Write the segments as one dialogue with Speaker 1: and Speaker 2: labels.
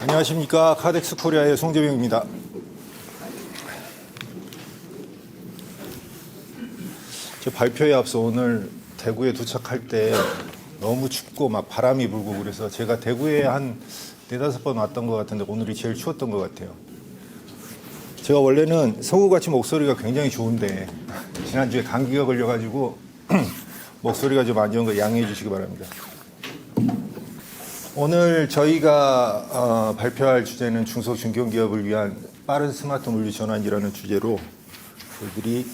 Speaker 1: 안녕하십니까. 카덱스 코리아의 송재병입니다. 제 발표에 앞서 오늘 대구에 도착할 때 너무 춥고 막 바람이 불고 그래서 제가 대구에 한 4-5번 왔던 것 같은데 오늘이 제일 추웠던 것 같아요. 제가 원래는 서구같이 목소리가 굉장히 좋은데 지난주에 감기가 걸려가지고 목소리가 좀 안 좋은 거 양해해 주시기 바랍니다. 오늘 저희가 발표할 주제는 중소중견기업을 위한 빠른 스마트 물류 전환이라는 주제로 저희들이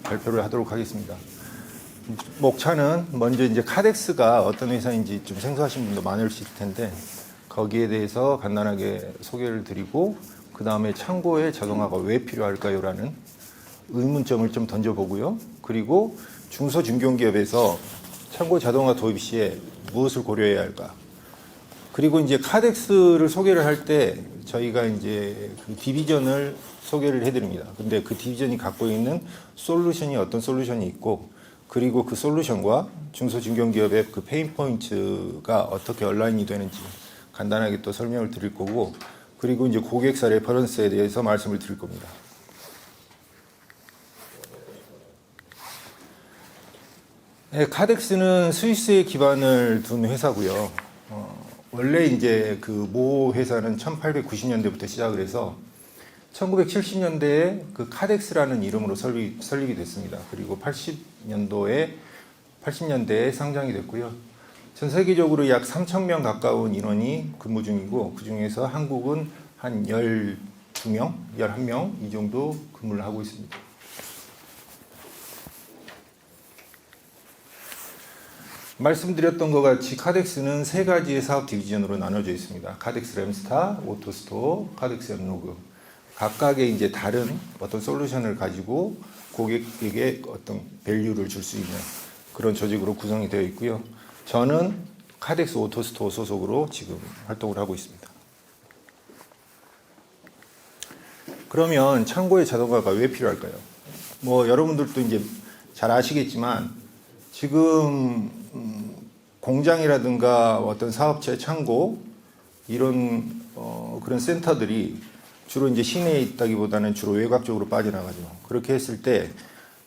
Speaker 1: 발표를 하도록 하겠습니다. 목차는 먼저 이제 카덱스가 어떤 회사인지 좀 생소하신 분도 많을 수 있을 텐데 거기에 대해서 간단하게 소개를 드리고 그 다음에 창고에 자동화가 왜 필요할까요라는 의문점을 좀 던져보고요. 그리고 중소중견기업에서 창고 자동화 도입 시에 무엇을 고려해야 할까? 그리고 이제 카덱스를 소개를 할 때 저희가 이제 그 디비전을 소개를 해드립니다. 근데 그 디비전이 갖고 있는 솔루션이 어떤 솔루션이 있고 그리고 그 솔루션과 중소중견기업의 그 페인 포인트가 어떻게 얼라인이 되는지 간단하게 또 설명을 드릴 거고 그리고 이제 고객사 레퍼런스에 대해서 말씀을 드릴 겁니다. 네, 카덱스는 스위스에 기반을 둔 회사고요. 원래 이제 그 모 회사는 1890년대부터 시작을 해서 1970년대에 그 카덱스라는 이름으로 설립이 됐습니다. 그리고 80년대에 상장이 됐고요. 전 세계적으로 약 3,000명 가까운 인원이 근무 중이고 그 중에서 한국은 한 12명, 11명 이 정도 근무를 하고 있습니다. 말씀드렸던 것 같이 카덱스는 3가지의 사업 디비전으로 나눠져 있습니다. 카덱스 램스타, 오토스토어, 카덱스 엠로그. 각각의 이제 다른 어떤 솔루션을 가지고 고객에게 어떤 밸류를 줄 수 있는 그런 조직으로 구성이 되어 있고요. 저는 카덱스 오토스토어 소속으로 지금 활동을 하고 있습니다. 그러면 창고의 자동화가 왜 필요할까요? 뭐 여러분들도 이제 잘 아시겠지만 지금 공장이라든가 어떤 사업체 창고 이런 그런 센터들이 주로 이제 시내에 있다기보다는 주로 외곽 쪽으로 빠져나가죠. 그렇게 했을 때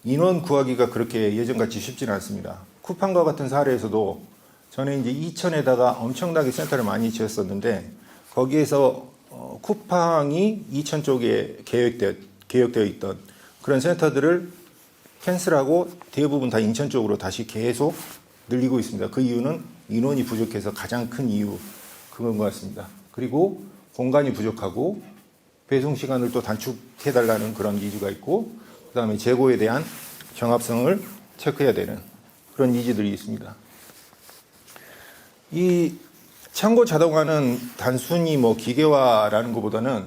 Speaker 1: 인원 구하기가 그렇게 예전같이 쉽지는 않습니다. 쿠팡과 같은 사례에서도 전에 이제 이천에다가 엄청나게 센터를 많이 지었었는데 거기에서 쿠팡이 이천 쪽에 계획되어 있던 그런 센터들을 캔슬하고 대부분 다 인천 쪽으로 다시 계속 늘리고 있습니다. 그 이유는 인원이 부족해서 가장 큰 이유 그건 것 같습니다. 그리고 공간이 부족하고 배송 시간을 또 단축해달라는 그런 니즈가 있고 그 다음에 재고에 대한 경합성을 체크해야 되는 그런 니즈들이 있습니다. 이 창고 자동화는 단순히 뭐 기계화라는 것보다는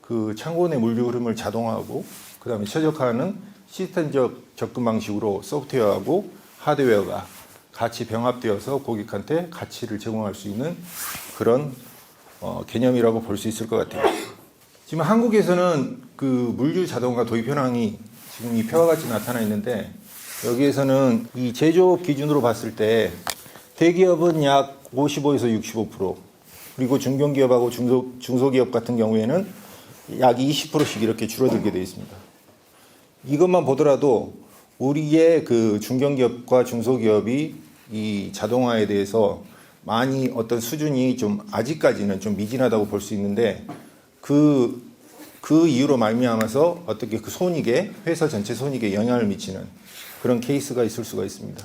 Speaker 1: 그 창고 내 물류 흐름을 자동화하고 그 다음에 최적화하는 시스템적 접근 방식으로 소프트웨어하고 하드웨어가 같이 병합되어서 고객한테 가치를 제공할 수 있는 그런 개념이라고 볼 수 있을 것 같아요. 지금 한국에서는 그 물류 자동화 도입 현황이 지금 이 표와 같이 나타나 있는데 여기에서는 이 제조업 기준으로 봤을 때 대기업은 약 55에서 65% 그리고 중견기업하고 중소기업 같은 경우에는 약 20%씩 이렇게 줄어들게 되어 있습니다. 이것만 보더라도 우리의 그 중견기업과 중소기업이 이 자동화에 대해서 많이 어떤 수준이 좀 아직까지는 좀 미진하다고 볼 수 있는데 그 이유로 말미암아서 어떻게 그 손익에 회사 전체 손익에 영향을 미치는 그런 케이스가 있을 수가 있습니다.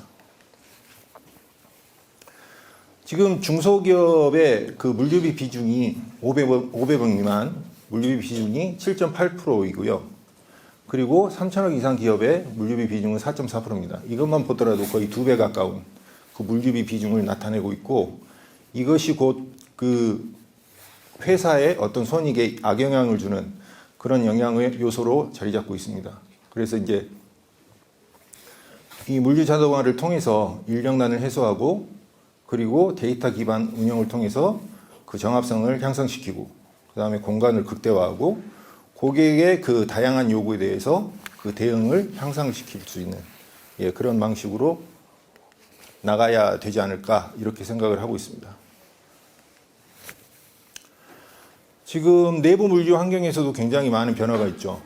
Speaker 1: 지금 중소기업의 그 물류비 비중이 500억 미만 물류비 비중이 7.8%이고요. 그리고 3천억 이상 기업의 물류비 비중은 4.4%입니다. 이것만 보더라도 거의 2배 가까운 그 물류비 비중을 나타내고 있고 이것이 곧 그 회사의 어떤 손익에 악영향을 주는 그런 영향의 요소로 자리 잡고 있습니다. 그래서 이제 이 물류 자동화를 통해서 인력난을 해소하고 그리고 데이터 기반 운영을 통해서 그 정합성을 향상시키고 그 다음에 공간을 극대화하고 고객의 그 다양한 요구에 대해서 그 대응을 향상시킬 수 있는 그런 방식으로 나가야 되지 않을까 이렇게 생각을 하고 있습니다. 지금 내부 물류 환경에서도 굉장히 많은 변화가 있죠.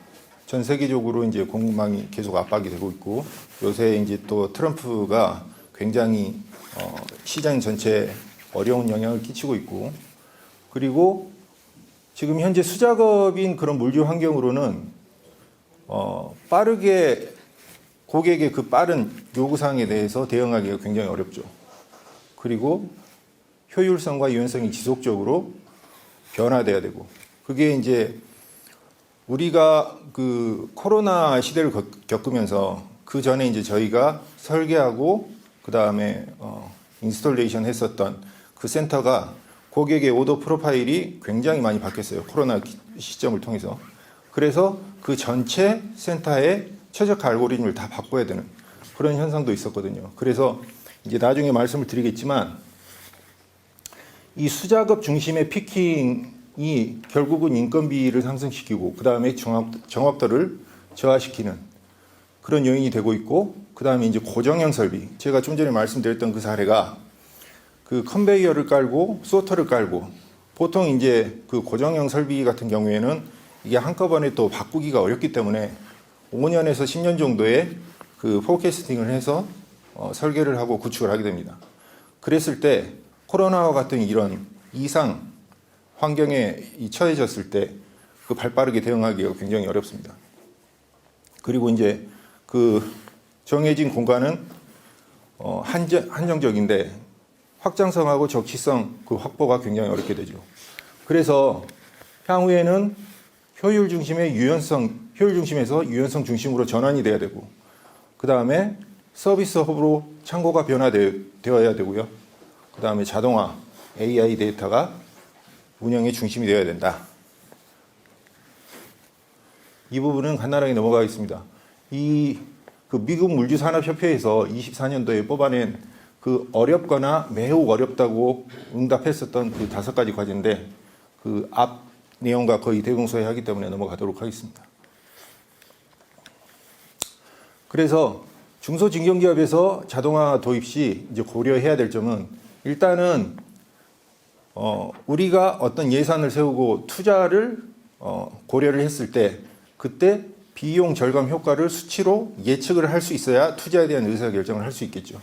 Speaker 1: 전 세계적으로 이제 공급망이 계속 압박이 되고 있고, 요새 이제 또 트럼프가 굉장히 시장 전체에 어려운 영향을 끼치고 있고, 그리고 지금 현재 수작업인 그런 물류 환경으로는 빠르게 고객의 그 빠른 요구사항에 대해서 대응하기가 굉장히 어렵죠. 그리고 효율성과 유연성이 지속적으로 변화돼야 되고, 그게 이제 우리가 그 코로나 시대를 겪으면서 그 전에 이제 저희가 설계하고 그 다음에 인스톨레이션 했었던 그 센터가 고객의 오더 프로파일이 굉장히 많이 바뀌었어요. 코로나 시점을 통해서. 그래서 그 전체 센터의 최적화 알고리즘을 다 바꿔야 되는 그런 현상도 있었거든요. 그래서 이제 나중에 말씀을 드리겠지만 이 수작업 중심의 피킹이 결국은 인건비를 상승시키고 그 다음에 정확도를 저하시키는 그런 요인이 되고 있고, 그 다음에 이제 고정형 설비, 제가 좀 전에 말씀드렸던 그 사례가 그 컨베이어를 깔고 소터를 깔고, 보통 이제 그 고정형 설비 같은 경우에는 이게 한꺼번에 또 바꾸기가 어렵기 때문에 5년에서 10년 정도의 그 포캐스팅을 해서 설계를 하고 구축을 하게 됩니다. 그랬을 때 코로나와 같은 이런 이상 환경에 처해졌을 때 그 발빠르게 대응하기가 굉장히 어렵습니다. 그리고 이제 그 정해진 공간은 한정적인데 확장성하고 적시성 그 확보가 굉장히 어렵게 되죠. 그래서 향후에는 효율 중심에서 유연성 중심으로 전환이 돼야 되고, 그 다음에 서비스 허브로 창고가 변화되어야 되고요. 그 다음에 자동화, AI 데이터가 운영의 중심이 되어야 된다. 이 부분은 간단하게 넘어가겠습니다. 그 미국 물류산업협회에서 24년도에 뽑아낸 그 어렵거나 매우 어렵다고 응답했었던 그 5가지 과제인데 그 앞 내용과 거의 대동소이하기 때문에 넘어가도록 하겠습니다. 그래서 중소진경기업에서 자동화 도입 시 이제 고려해야 될 점은, 일단은 우리가 어떤 예산을 세우고 투자를 고려를 했을 때 그때 비용 절감 효과를 수치로 예측을 할 수 있어야 투자에 대한 의사결정을 할 수 있겠죠.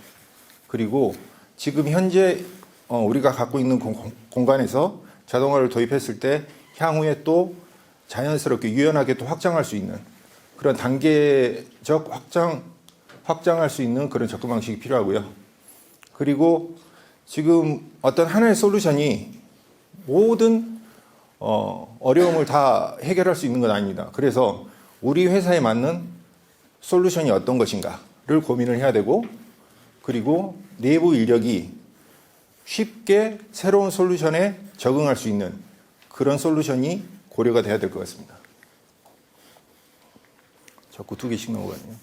Speaker 1: 그리고 지금 현재 우리가 갖고 있는 공간에서 자동화를 도입했을 때 향후에 또 자연스럽게 유연하게 또 확장할 수 있는 그런 단계적 확장할 수 있는 그런 접근 방식이 필요하고요. 그리고 지금 어떤 하나의 솔루션이 모든 어려움을 다 해결할 수 있는 건 아닙니다. 그래서 우리 회사에 맞는 솔루션이 어떤 것인가를 고민을 해야 되고, 그리고 내부 인력이 쉽게 새로운 솔루션에 적응할 수 있는 그런 솔루션이 고려가 돼야 될 것 같습니다. 자꾸 2개씩 넘어가네요.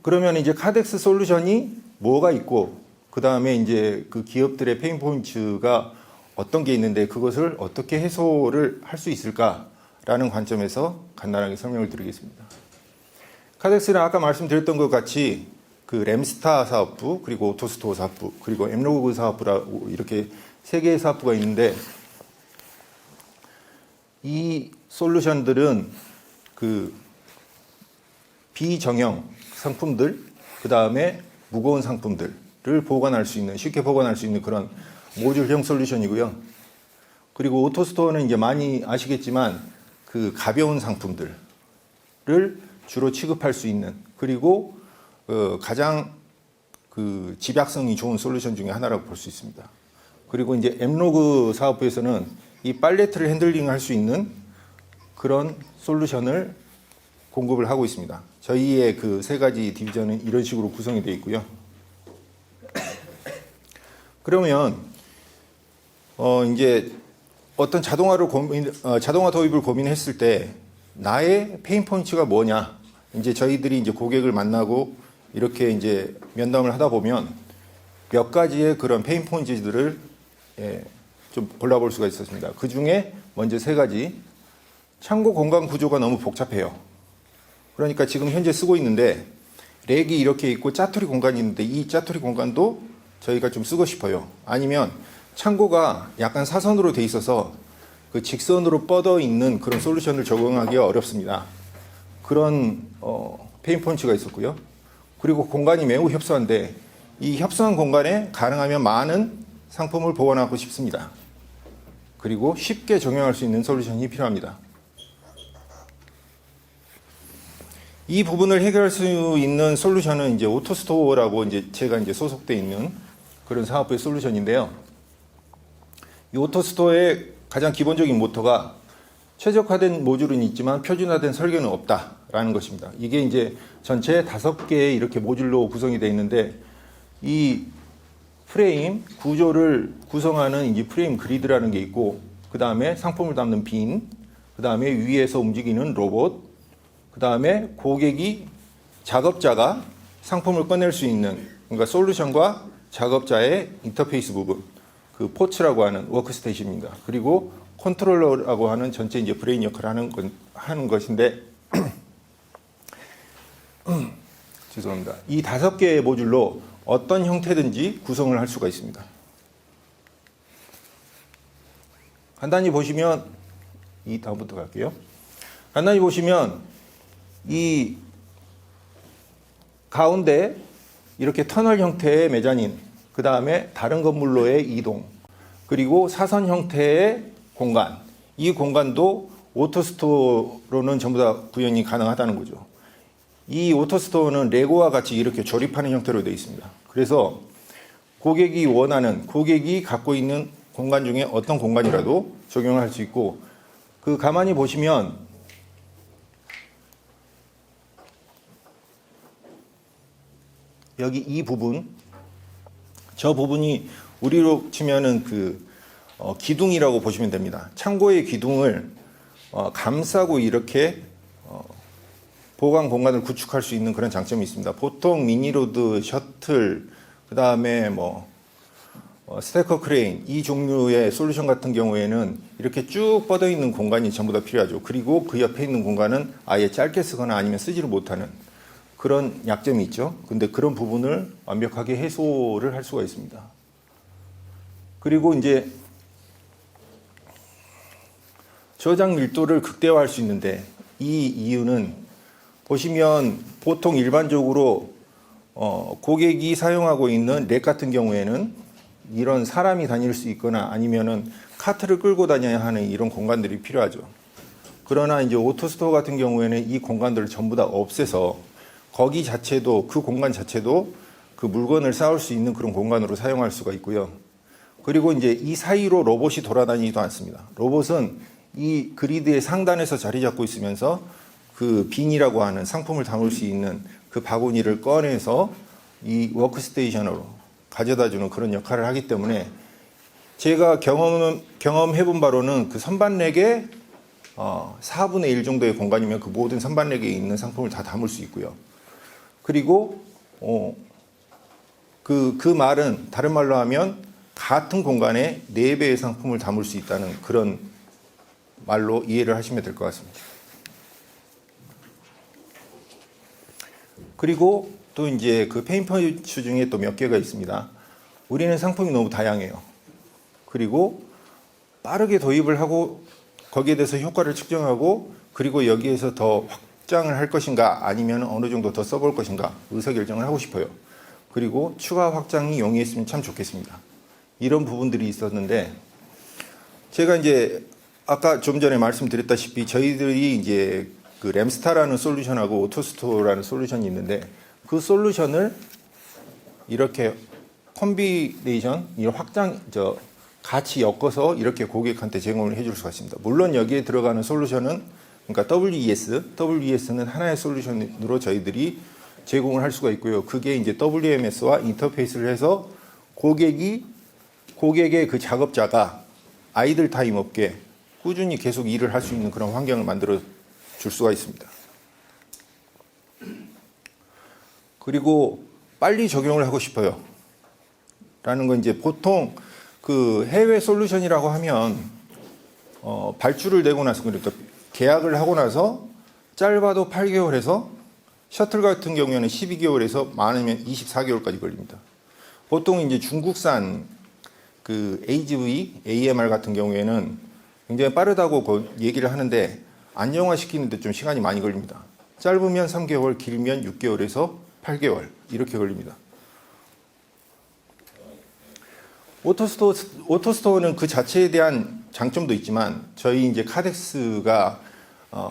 Speaker 1: 그러면 이제 카덱스 솔루션이 뭐가 있고, 그 다음에 이제 그 기업들의 페인 포인트가 어떤 게 있는데 그것을 어떻게 해소를 할 수 있을까라는 관점에서 간단하게 설명을 드리겠습니다. 카덱스는 아까 말씀드렸던 것 같이 그 램스타 사업부, 그리고 오토스토어 사업부, 그리고 엠로그 사업부라고 이렇게 3개의 사업부가 있는데, 이 솔루션들은 그 비정형 상품들, 그 다음에 무거운 상품들을 보관할 수 있는, 쉽게 보관할 수 있는 그런 모듈형 솔루션이고요. 그리고 오토스토어는 이제 많이 아시겠지만 그 가벼운 상품들을 주로 취급할 수 있는, 그리고 가장 그 집약성이 좋은 솔루션 중에 하나라고 볼 수 있습니다. 그리고 이제 엠로그 사업부에서는 이 팔레트를 핸들링 할 수 있는 그런 솔루션을 공급을 하고 있습니다. 저희의 그 3가지 디비전은 이런 식으로 구성이 되어 있고요. 그러면 이제 어떤 자동화 도입을 고민했을 때 나의 페인 포인트가 뭐냐? 이제 저희들이 이제 고객을 만나고 이렇게 이제 면담을 하다 보면 몇 가지의 그런 페인 포인트들을 좀 골라볼 수가 있었습니다. 그 중에 먼저 3가지. 창고 공간 구조가 너무 복잡해요. 그러니까 지금 현재 쓰고 있는데 렉이 이렇게 있고 짜투리 공간이 있는데 이 짜투리 공간도 저희가 좀 쓰고 싶어요. 아니면 창고가 약간 사선으로 돼 있어서 그 직선으로 뻗어 있는 그런 솔루션을 적용하기가 어렵습니다. 그런 페인포인트가 있었고요. 그리고 공간이 매우 협소한데 이 협소한 공간에 가능하면 많은 상품을 보관하고 싶습니다. 그리고 쉽게 적용할 수 있는 솔루션이 필요합니다. 이 부분을 해결할 수 있는 솔루션은 이제 오토스토어라고 이제 제가 이제 소속돼 있는 그런 사업부의 솔루션인데요. 이 오토스토어의 가장 기본적인 모토가 최적화된 모듈은 있지만 표준화된 설계는 없다라는 것입니다. 이게 이제 전체 5개의 이렇게 모듈로 구성이 되어 있는데 이 프레임 구조를 구성하는 이제 프레임 그리드라는 게 있고 그 다음에 상품을 담는 빈, 그 다음에 위에서 움직이는 로봇, 그 다음에 고객이 작업자가 상품을 꺼낼 수 있는 그러니까 솔루션과 작업자의 인터페이스 부분, 그 포츠라고 하는 워크스테이션입니다. 그리고 컨트롤러라고 하는 전체 이제 브레인 역할을 하는 것인데 죄송합니다. 이 5개의 모듈로 어떤 형태든지 구성을 할 수가 있습니다. 간단히 보시면 이 다음부터 갈게요. 간단히 보시면 이 가운데 이렇게 터널 형태의 메자닌, 그 다음에 다른 건물로의 이동, 그리고 사선 형태의 공간, 이 공간도 오토스토어로는 전부 다 구현이 가능하다는 거죠. 이 오토스토어는 레고와 같이 이렇게 조립하는 형태로 되어 있습니다. 그래서 고객이 갖고 있는 공간 중에 어떤 공간이라도 적용할 수 있고, 그 가만히 보시면 여기 이 부분, 저 부분이 우리로 치면은 기둥이라고 보시면 됩니다. 창고의 기둥을 감싸고 이렇게 보관 공간을 구축할 수 있는 그런 장점이 있습니다. 보통 미니로드, 셔틀, 그 다음에 스태커 크레인, 이 종류의 솔루션 같은 경우에는 이렇게 쭉 뻗어 있는 공간이 전부 다 필요하죠. 그리고 그 옆에 있는 공간은 아예 짧게 쓰거나 아니면 쓰지를 못하는 그런 약점이 있죠. 근데 그런 부분을 완벽하게 해소를 할 수가 있습니다. 그리고 이제 저장 밀도를 극대화할 수 있는데 이 이유는 보시면 보통 일반적으로 고객이 사용하고 있는 렉 같은 경우에는 이런 사람이 다닐 수 있거나 아니면은 카트를 끌고 다녀야 하는 이런 공간들이 필요하죠. 그러나 이제 오토스토어 같은 경우에는 이 공간들을 전부 다 없애서 거기 자체도 그 공간 자체도 그 물건을 쌓을 수 있는 그런 공간으로 사용할 수가 있고요. 그리고 이제 이 사이로 로봇이 돌아다니지도 않습니다. 로봇은 이 그리드의 상단에서 자리 잡고 있으면서 그 빈이라고 하는 상품을 담을 수 있는 그 바구니를 꺼내서 이 워크스테이션으로 가져다주는 그런 역할을 하기 때문에 제가 경험해본 바로는 그 선반렉의 4분의 1 정도의 공간이면 그 모든 선반렉에 있는 상품을 다 담을 수 있고요. 그리고 그 말은 다른 말로 하면 같은 공간에 4배의 상품을 담을 수 있다는 그런 말로 이해를 하시면 될 것 같습니다. 그리고 또 이제 그 페인포인트 중에 또 몇 개가 있습니다. 우리는 상품이 너무 다양해요. 그리고 빠르게 도입을 하고 거기에 대해서 효과를 측정하고 그리고 여기에서 더 확장을 할 것인가 아니면 어느 정도 더 써볼 것인가 의사결정을 하고 싶어요. 그리고 추가 확장이 용이했으면 참 좋겠습니다. 이런 부분들이 있었는데 제가 이제 아까 좀 전에 말씀드렸다시피 저희들이 이제 그 램스타라는 솔루션하고 오토스토어라는 솔루션이 있는데 그 솔루션을 이렇게 콤비네이션, 같이 엮어서 이렇게 고객한테 제공을 해줄 수가 있습니다. 물론 여기에 들어가는 솔루션은 그러니까 WES는 하나의 솔루션으로 저희들이 제공을 할 수가 있고요. 그게 이제 WMS와 인터페이스를 해서 고객의 그 작업자가 아이들 타임 없게 꾸준히 계속 일을 할 수 있는 그런 환경을 만들어 줄 수가 있습니다. 그리고 빨리 적용을 하고 싶어요. 라는 건 이제 보통 그 해외 솔루션이라고 하면 발주를 내고 나서 그러니까 계약을 하고 나서 짧아도 8개월에서 셔틀 같은 경우에는 12개월에서 많으면 24개월까지 걸립니다. 보통 이제 중국산 그 AGV, AMR 같은 경우에는 굉장히 빠르다고 얘기를 하는데 안정화시키는데 좀 시간이 많이 걸립니다. 짧으면 3개월, 길면 6개월에서 8개월 이렇게 걸립니다. 오토스토어는 그 자체에 대한 장점도 있지만 저희 이제 카덱스가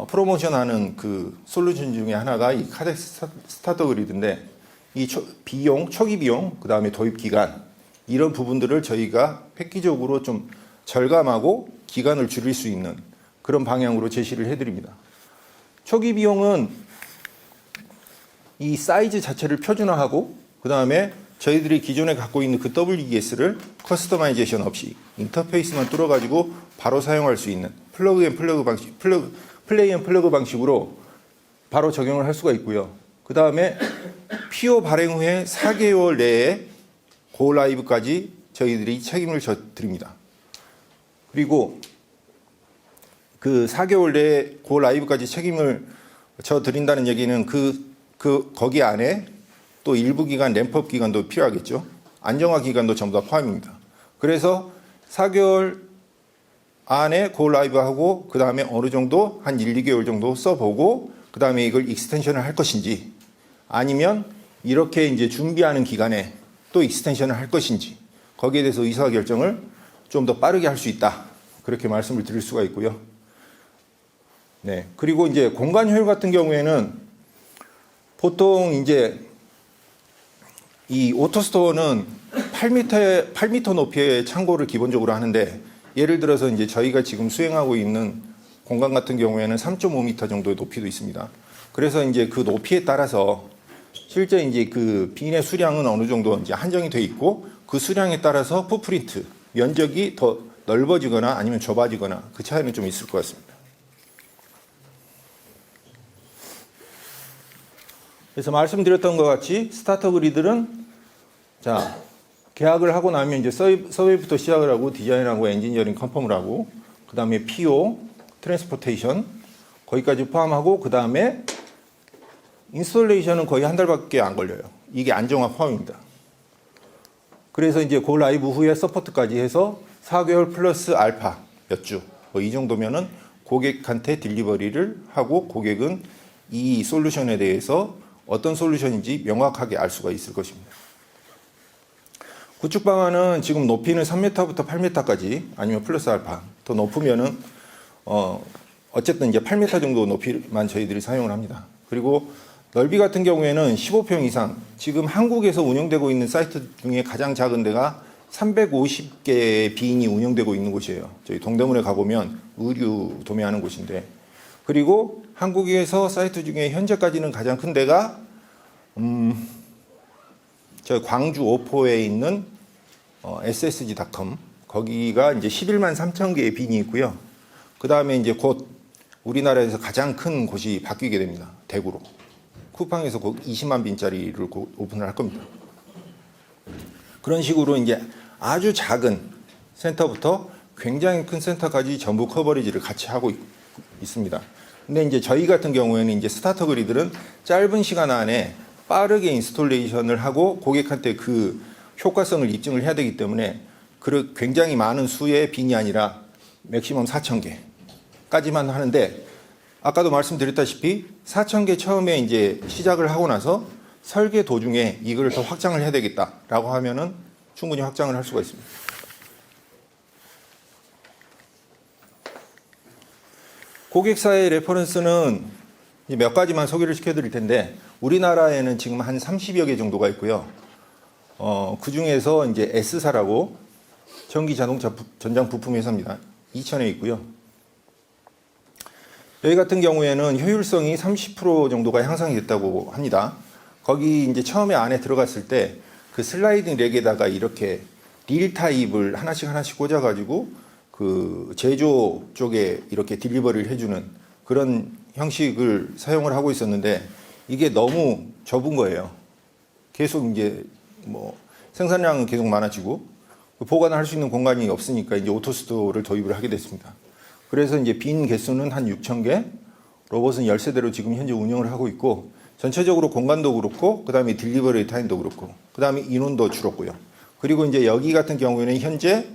Speaker 1: 프로모션하는 그 솔루션 중에 하나가 이 카덱스 스타터 그리드인데 이 비용, 초기 비용, 그 다음에 도입 기간 이런 부분들을 저희가 획기적으로 좀 절감하고 기간을 줄일 수 있는 그런 방향으로 제시를 해드립니다. 초기 비용은 이 사이즈 자체를 표준화하고 그 다음에 저희들이 기존에 갖고 있는 그 WES를 커스터마이제이션 없이 인터페이스만 뚫어가지고 바로 사용할 수 있는 플러그 앤 플러그 방식, 플레이 앤 플러그 방식으로 바로 적용을 할 수가 있고요. 그 다음에 PO 발행 후에 4개월 내에 고 라이브까지 저희들이 책임을 져드립니다. 그리고 그 4개월 내에 고 라이브까지 책임을 져드린다는 얘기는 거기 안에 또 일부 기간 램프업 기간도 필요하겠죠. 안정화 기간도 전부 다 포함입니다. 그래서 4개월 안에 고 라이브 하고 그 다음에 어느 정도 한 1, 2개월 정도 써보고 그 다음에 이걸 익스텐션을 할 것인지 아니면 이렇게 이제 준비하는 기간에 또 익스텐션을 할 것인지 거기에 대해서 의사결정을 좀 더 빠르게 할 수 있다. 그렇게 말씀을 드릴 수가 있고요. 네. 그리고 이제 공간 효율 같은 경우에는 보통 이제 이 오토스토어는 8m 높이의 창고를 기본적으로 하는데 예를 들어서 이제 저희가 지금 수행하고 있는 공간 같은 경우에는 3.5m 정도의 높이도 있습니다. 그래서 이제 그 높이에 따라서 실제 이제 그 빈의 수량은 어느 정도 이제 한정이 돼 있고 그 수량에 따라서 풋프린트 면적이 더 넓어지거나 아니면 좁아지거나 그 차이는 좀 있을 것 같습니다. 그래서 말씀드렸던 것 같이 스타터 그리들은 자 계약을 하고 나면 이제 서웨이부터 시작을 하고 디자인하고 엔지니어링 컨펌을 하고 그 다음에 PO, 트랜스포테이션 거기까지 포함하고 그 다음에 인스톨레이션은 거의 한 달밖에 안 걸려요. 이게 안정화 포함입니다. 그래서 이제 고 라이브 후에 서포트까지 해서 4개월 플러스 알파 몇 주 뭐 이 정도면은 고객한테 딜리버리를 하고 고객은 이 솔루션에 대해서 어떤 솔루션인지 명확하게 알 수가 있을 것입니다. 구축 방안은 지금 높이는 3m부터 8m까지 아니면 플러스 알파 더 높으면은 어쨌든 이제 8m 정도 높이만 저희들이 사용을 합니다. 그리고 넓이 같은 경우에는 15평 이상 지금 한국에서 운영되고 있는 사이트 중에 가장 작은 데가 350개의 비인이 운영되고 있는 곳이에요. 저희 동대문에 가보면 의류 도매하는 곳인데 그리고 한국에서 사이트 중에 현재까지는 가장 큰 데가 저 광주 오포에 있는 ssg.com 거기가 이제 11만 3천 개의 빈이 있고요. 그 다음에 이제 곧 우리나라에서 가장 큰 곳이 바뀌게 됩니다. 대구로. 쿠팡에서 곧 20만 빈짜리를 오픈을 할 겁니다. 그런 식으로 이제 아주 작은 센터부터 굉장히 큰 센터까지 전부 커버리지를 같이 하고 있습니다. 근데 이제 저희 같은 경우에는 이제 스타터 그리들은 짧은 시간 안에 빠르게 인스톨레이션을 하고 고객한테 그 효과성을 입증을 해야 되기 때문에 굉장히 많은 수의 빈이 아니라 맥시멈 4,000개까지만 하는데 아까도 말씀드렸다시피 4,000개 처음에 이제 시작을 하고 나서 설계 도중에 이걸 더 확장을 해야 되겠다라고 하면은 충분히 확장을 할 수가 있습니다. 고객사의 레퍼런스는 몇 가지만 소개를 시켜드릴 텐데 우리나라에는 지금 한 30여 개 정도가 있고요. 그 중에서 이제 S사라고 전기 자동차 전장 부품 회사입니다. 이천에 있고요. 여기 같은 경우에는 효율성이 30% 정도가 향상이 됐다고 합니다. 거기 이제 처음에 안에 들어갔을 때 그 슬라이딩 렉에다가 이렇게 릴 타입을 하나씩 꽂아가지고 그 제조 쪽에 이렇게 딜리버리를 해주는 그런 형식을 사용을 하고 있었는데 이게 너무 좁은 거예요. 계속 이제 뭐 생산량은 계속 많아지고 보관할 수 있는 공간이 없으니까 이제 오토스토어를 도입을 하게 됐습니다. 그래서 이제 빈 개수는 한 6,000개, 로봇은 10세대로 지금 현재 운영을 하고 있고 전체적으로 공간도 그렇고 그 다음에 딜리버리 타임도 그렇고 그 다음에 인원도 줄었고요. 그리고 이제 여기 같은 경우에는 현재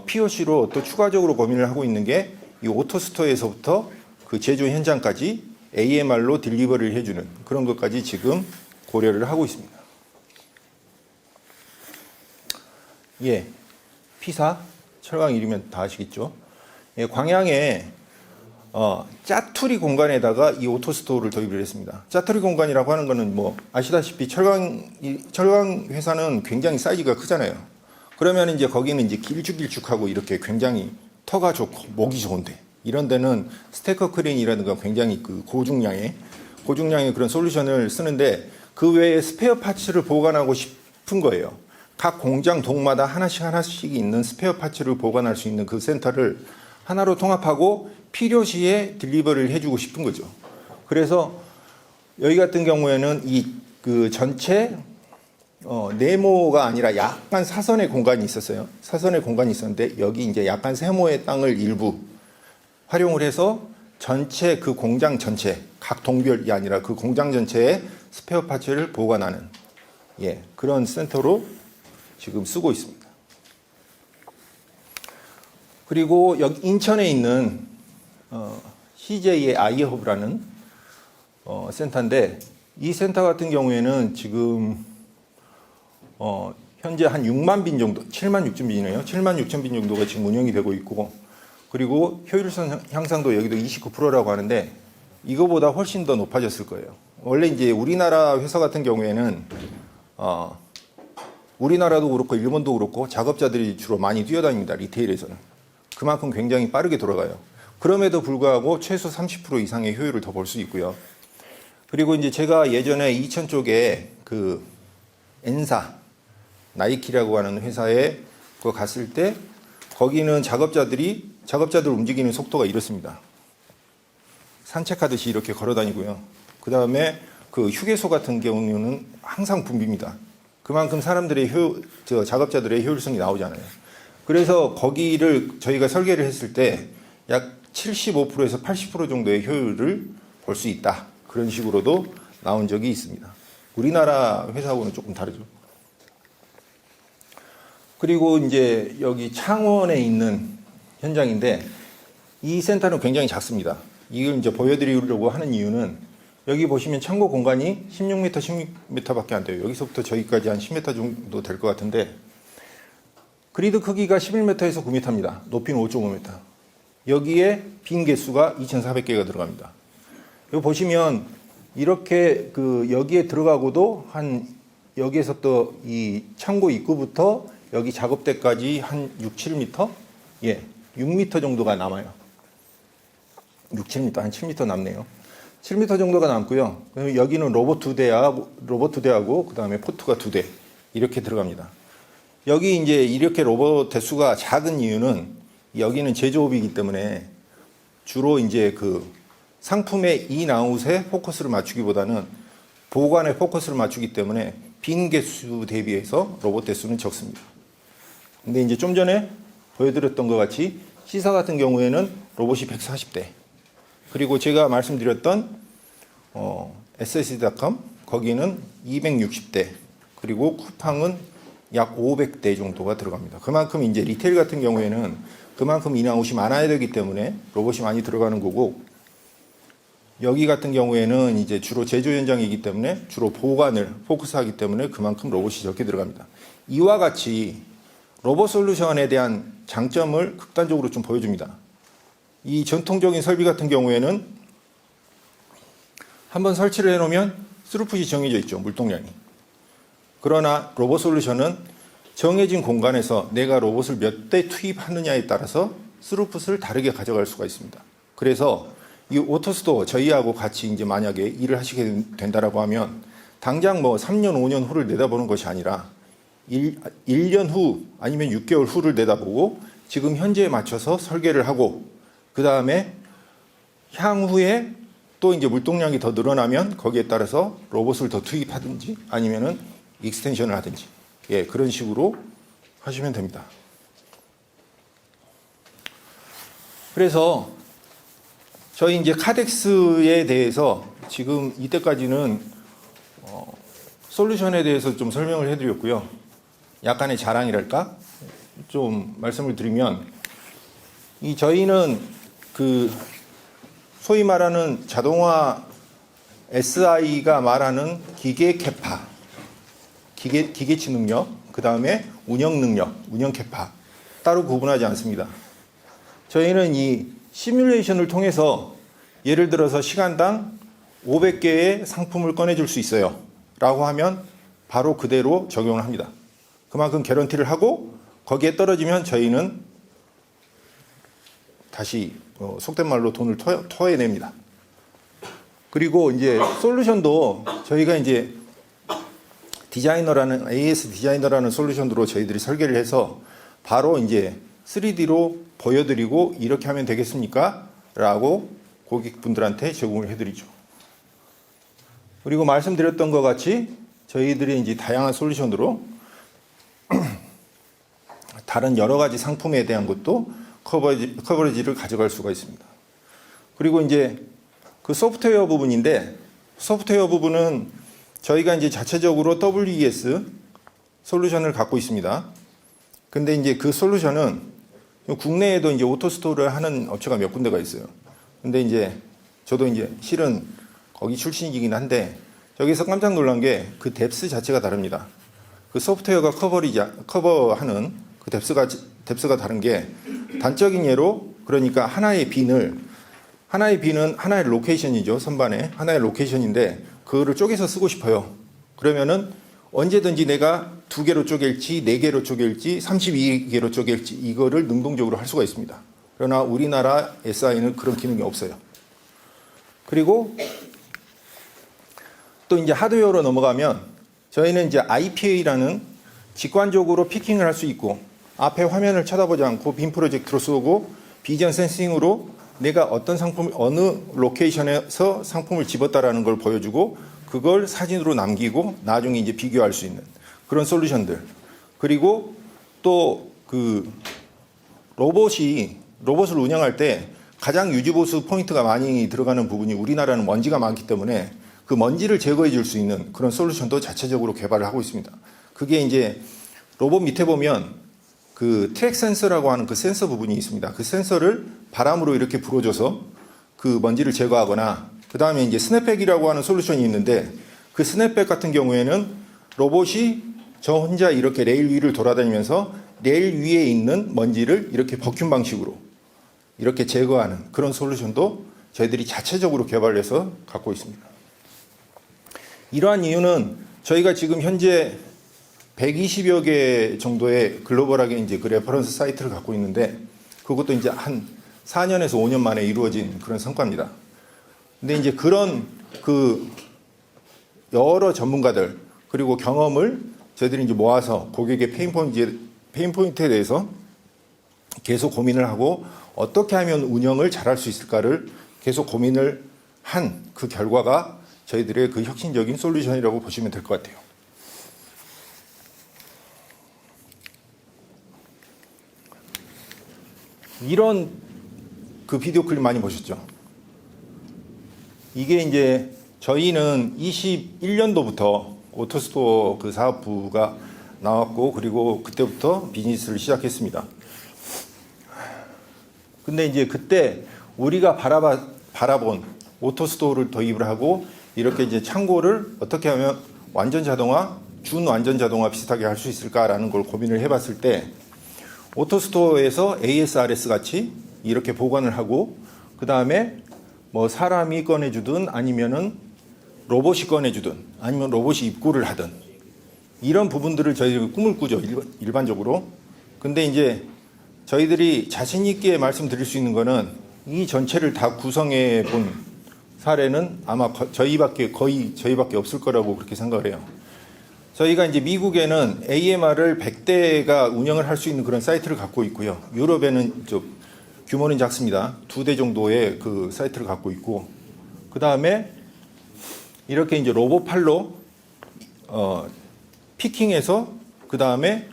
Speaker 1: POC로 또 추가적으로 고민을 하고 있는 게 이 오토스토어에서부터 그 제조 현장까지 AMR로 딜리버리를 해주는 그런 것까지 지금 고려를 하고 있습니다. 예, P사 철강 이르면 다 아시겠죠? 예, 광양에 짜투리 공간에다가 이 오토스토어를 도입을 했습니다. 짜투리 공간이라고 하는 거는 뭐 아시다시피 철강 회사는 굉장히 사이즈가 크잖아요. 그러면 이제 거기는 이제 길쭉길쭉하고 이렇게 굉장히 터가 좋고 목이 좋은데 이런 데는 스테커 크레인이라든가 굉장히 그 고중량의 그런 솔루션을 쓰는데 그 외에 스페어 파츠를 보관하고 싶은 거예요. 각 공장 동마다 하나씩 있는 스페어 파츠를 보관할 수 있는 그 센터를 하나로 통합하고 필요시에 딜리버리를 해주고 싶은 거죠. 그래서 여기 같은 경우에는 이 그 전체 네모가 아니라 약간 사선의 공간이 있었어요. 사선의 공간이 있었는데 여기 이제 약간 세모의 땅을 일부 활용을 해서 전체 그 공장 전체 각 동별이 아니라 그 공장 전체에 스페어 파츠를 보관하는 그런 센터로 지금 쓰고 있습니다. 그리고 여기 인천에 있는 CJ의 아이허브라는 센터인데 이 센터 같은 경우에는 지금 현재 한 6만 빈 정도, 7만 6천 빈이네요. 7만 6천 빈 정도가 지금 운영이 되고 있고 그리고 효율성 향상도 여기도 29%라고 하는데 이거보다 훨씬 더 높아졌을 거예요. 원래 이제 우리나라 회사 같은 경우에는 우리나라도 그렇고 일본도 그렇고 작업자들이 주로 많이 뛰어다닙니다. 리테일에서는. 그만큼 굉장히 빠르게 돌아가요. 그럼에도 불구하고 최소 30% 이상의 효율을 더 볼 수 있고요. 그리고 이제 제가 예전에 이천 쪽에 그 엔사, 나이키라고 하는 회사에 갔을 때 거기는 작업자들 움직이는 속도가 이렇습니다. 산책하듯이 이렇게 걸어 다니고요. 그 다음에 그 휴게소 같은 경우는 항상 붐빕니다. 그만큼 사람들의 작업자들의 효율성이 나오잖아요. 그래서 거기를 저희가 설계를 했을 때 약 75%에서 80% 정도의 효율을 볼 수 있다. 그런 식으로도 나온 적이 있습니다. 우리나라 회사하고는 조금 다르죠. 그리고 이제 여기 창원에 있는 현장인데 이 센터는 굉장히 작습니다. 이걸 이제 보여드리려고 하는 이유는 여기 보시면 창고 공간이 16m, 16m밖에 안 돼요. 여기서부터 저기까지 한 10m 정도 될 것 같은데 그리드 크기가 11m에서 9m입니다. 높이는 5.5m. 여기에 빈 개수가 2,400개가 들어갑니다. 여기 보시면 이렇게 여기에 들어가고도 여기에서 또 이 창고 입구부터 여기 작업대까지 한 6, 7m? 6m 정도가 남아요. 6, 7m, 한 7m 남네요. 7m 정도가 남고요. 여기는 로봇 2대하고 그다음에 포트가 2대 이렇게 들어갑니다. 여기 이제 이렇게 로봇 대수가 작은 이유는 여기는 제조업이기 때문에 주로 이제 그 상품의 인아웃에 포커스를 맞추기보다는 보관에 포커스를 맞추기 때문에 빈 개수 대비해서 로봇 대수는 적습니다. 근데 이제 좀 전에 보여드렸던 것 같이 C사 같은 경우에는 로봇이 140대 그리고 제가 말씀드렸던 SSD.com 거기는 260대 그리고 쿠팡은 약 500대 정도가 들어갑니다. 그만큼 이제 리테일 같은 경우에는 그만큼 인아웃이 많아야 되기 때문에 로봇이 많이 들어가는 거고 여기 같은 경우에는 이제 주로 제조 현장이기 때문에 주로 보관을 포커스하기 때문에 그만큼 로봇이 적게 들어갑니다. 이와 같이 로봇 솔루션에 대한 장점을 극단적으로 좀 보여줍니다. 이 전통적인 설비 같은 경우에는 한번 설치를 해놓으면 스루풋이 정해져 있죠. 물동량이. 그러나 로봇 솔루션은 정해진 공간에서 내가 로봇을 몇 대 투입하느냐에 따라서 스루풋을 다르게 가져갈 수가 있습니다. 그래서 이 오토스토어 저희하고 같이 이제 만약에 일을 하시게 된다라고 하면 당장 뭐 3년, 5년 후를 내다보는 것이 아니라 1년 후 아니면 6개월 후를 내다보고 지금 현재에 맞춰서 설계를 하고 그 다음에 향후에 또 이제 물동량이 더 늘어나면 거기에 따라서 로봇을 더 투입하든지 아니면은 익스텐션을 하든지 그런 식으로 하시면 됩니다. 그래서 저희 이제 카덱스에 대해서 지금 이때까지는 솔루션에 대해서 좀 설명을 해드렸고요. 약간의 자랑이랄까? 좀 말씀을 드리면 저희는 그 소위 말하는 자동화 SI가 말하는 기계 캐파, 기계치 능력, 그 다음에 운영 능력, 운영 캐파 따로 구분하지 않습니다. 저희는 이 시뮬레이션을 통해서 예를 들어서 시간당 500개의 상품을 꺼내줄 수 있어요 라고 하면 바로 그대로 적용을 합니다. 그만큼 개런티를 하고 거기에 떨어지면 저희는 다시 속된 말로 돈을 토해냅니다. 그리고 이제 솔루션도 저희가 이제 디자이너라는 AS 디자이너라는 솔루션으로 저희들이 설계를 해서 바로 이제 3D로 보여드리고 이렇게 하면 되겠습니까? 라고 고객분들한테 제공을 해드리죠. 그리고 말씀드렸던 것 같이 저희들이 이제 다양한 솔루션으로 다른 여러 가지 상품에 대한 것도 커버리지를 가져갈 수가 있습니다. 그리고 이제 그 소프트웨어 부분인데 소프트웨어 부분은 저희가 이제 자체적으로 WES 솔루션을 갖고 있습니다. 근데 이제 그 솔루션은 국내에도 이제 오토스토어를 하는 업체가 몇 군데가 있어요. 근데 이제 저도 이제 실은 거기 출신이긴 한데 여기서 깜짝 놀란 게 그 뎁스 자체가 다릅니다. 그 소프트웨어가 커버하는 그 뎁스가 다른 게 단적인 예로 그러니까 하나의 빈은 하나의 로케이션이죠. 선반에 하나의 로케이션인데 그거를 쪼개서 쓰고 싶어요. 그러면은 언제든지 내가 2개로 쪼갤지 4개로 쪼갤지 32개로 쪼갤지 이거를 능동적으로 할 수가 있습니다. 그러나 우리나라 SI는 그런 기능이 없어요. 그리고 또 이제 하드웨어로 넘어가면 저희는 이제 IPA라는 직관적으로 피킹을 할 수 있고 앞에 화면을 쳐다보지 않고 빔 프로젝트로 쏘고 비전 센싱으로 내가 어떤 상품 어느 로케이션에서 상품을 집었다라는 걸 보여주고 그걸 사진으로 남기고 나중에 이제 비교할 수 있는 그런 솔루션들. 그리고 또 그 로봇을 운영할 때 가장 유지보수 포인트가 많이 들어가는 부분이 우리나라는 먼지가 많기 때문에 그 먼지를 제거해 줄 수 있는 그런 솔루션도 자체적으로 개발을 하고 있습니다. 그게 이제 로봇 밑에 보면 그 트랙 센서라고 하는 그 센서 부분이 있습니다. 그 센서를 바람으로 이렇게 불어줘서 그 먼지를 제거하거나 그 다음에 이제 스냅백이라고 하는 솔루션이 있는데 그 스냅백 같은 경우에는 로봇이 저 혼자 이렇게 레일 위를 돌아다니면서 레일 위에 있는 먼지를 이렇게 버큐 방식으로 이렇게 제거하는 그런 솔루션도 저희들이 자체적으로 개발해서 갖고 있습니다. 이러한 이유는 저희가 지금 현재 120여 개 정도의 글로벌하게 이제 그 레퍼런스 사이트를 갖고 있는데 그것도 이제 한 4년에서 5년 만에 이루어진 그런 성과입니다. 근데 이제 그런 그 여러 전문가들 그리고 경험을 저희들이 이제 모아서 고객의 페인포인트에 대해서 계속 고민을 하고 어떻게 하면 운영을 잘할 수 있을까를 계속 고민을 한 그 결과가 저희들의 그 혁신적인 솔루션이라고 보시면 될 것 같아요. 이런 그 비디오 클립 많이 보셨죠? 이게 이제 저희는 21년도부터 오토스토어 그 사업부가 나왔고 그리고 그때부터 비즈니스를 시작했습니다. 근데 이제 그때 우리가 바라본 오토스토어를 도입을 하고 이렇게 이제 창고를 어떻게 하면 완전 자동화, 준완전 자동화 비슷하게 할 수 있을까라는 걸 고민을 해봤을 때 오토스토어에서 ASRS 같이 이렇게 보관을 하고 그 다음에 뭐 사람이 꺼내주든 아니면은 로봇이 꺼내주든 아니면 로봇이 입고를 하든 이런 부분들을 저희들이 꿈을 꾸죠 일반적으로. 근데 이제 저희들이 자신 있게 말씀드릴 수 있는 거는 이 전체를 다 구성해 본 사례는 아마 거의 저희밖에 없을 거라고 그렇게 생각을 해요. 저희가 이제 미국에는 AMR을 100대가 운영을 할 수 있는 그런 사이트를 갖고 있고요. 유럽에는 좀 규모는 작습니다. 2대 정도의 그 사이트를 갖고 있고, 그 다음에 이렇게 이제 로봇 팔로 피킹해서 그 다음에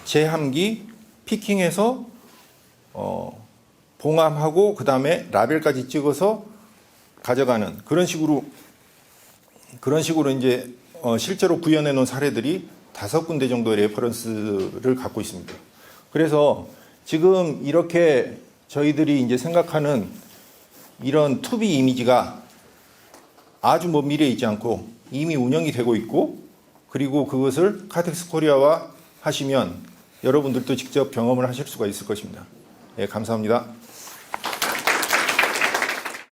Speaker 1: 재함기 피킹해서 봉함하고 그 다음에 라벨까지 찍어서 가져가는 그런 식으로 이제 실제로 구현해 놓은 사례들이 5군데 정도의 레퍼런스를 갖고 있습니다. 그래서 지금 이렇게 저희들이 이제 생각하는 이런 투비 이미지가 아주 먼 미래에 있지 않고 이미 운영이 되고 있고, 그리고 그것을 카텍스 코리아와 하시면 여러분들도 직접 경험을 하실 수가 있을 것입니다. 예, 감사합니다.